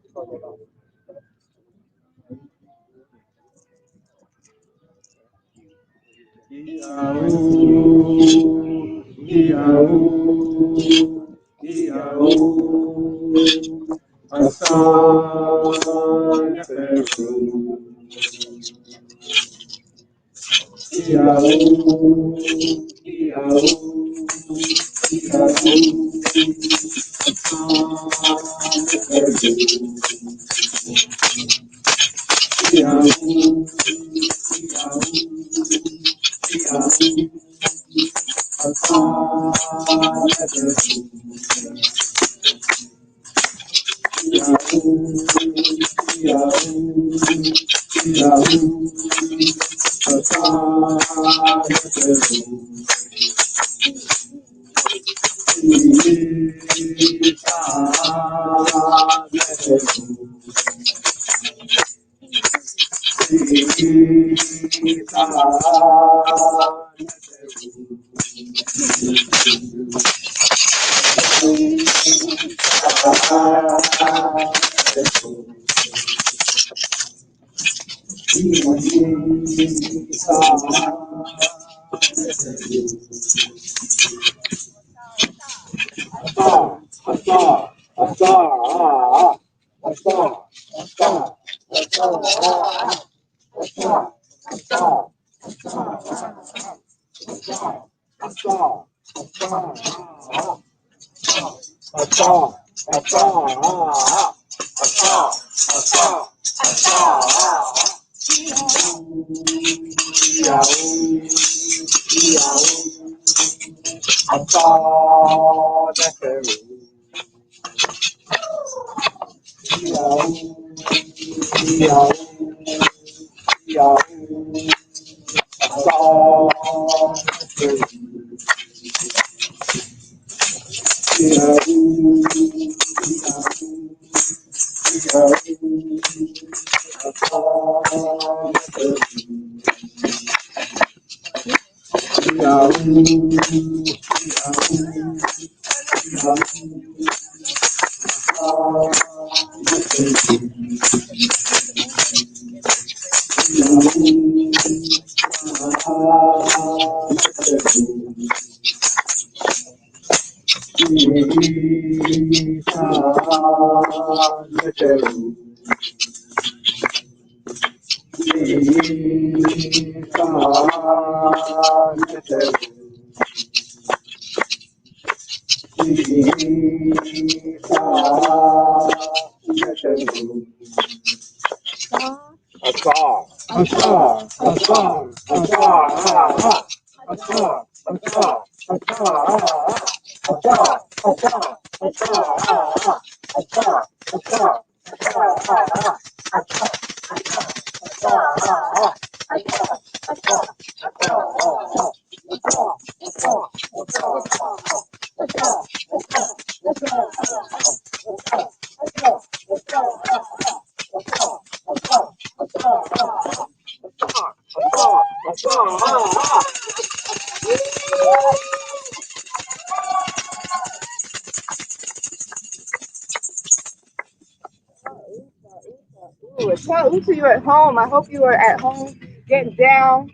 Salute to you at home. I hope you are at home getting down,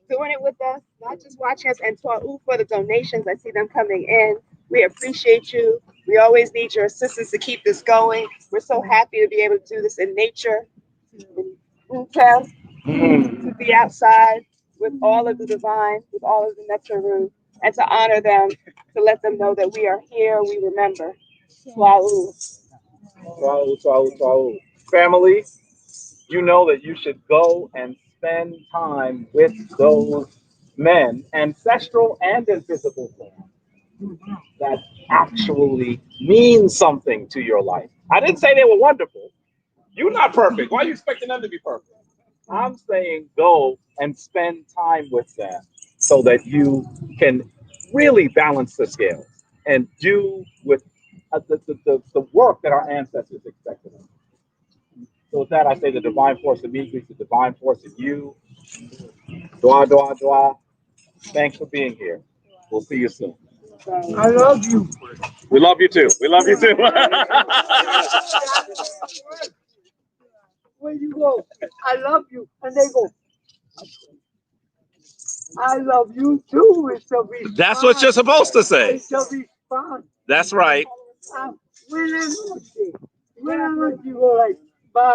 doing it with us, not just watching us. And Twa'u for the donations. I see them coming in. We appreciate you. We always need your assistance to keep this going. We're so happy to be able to do this in nature, to be outside with all of the divine, with all of the Neteru, and to honor them, to let them know that we are here, we remember. Family, you know that you should go and spend time with those men, ancestral and invisible forms, that actually mean something to your life. I didn't say they were wonderful. You're not perfect. Why are you expecting them to be perfect? I'm saying go and spend time with them so that you can really balance the scales and do with the work that our ancestors expected of us. So with that, I say the divine force in me meets the divine force in you. Dua, dua, dua. Thanks for being here. We'll see you soon. I love you. We love you too. We love you too. Where you go, I love you. And they go, I love you too. It shall be That's fun. what you're supposed to say. It shall be fun. That's right. When I look, you go like,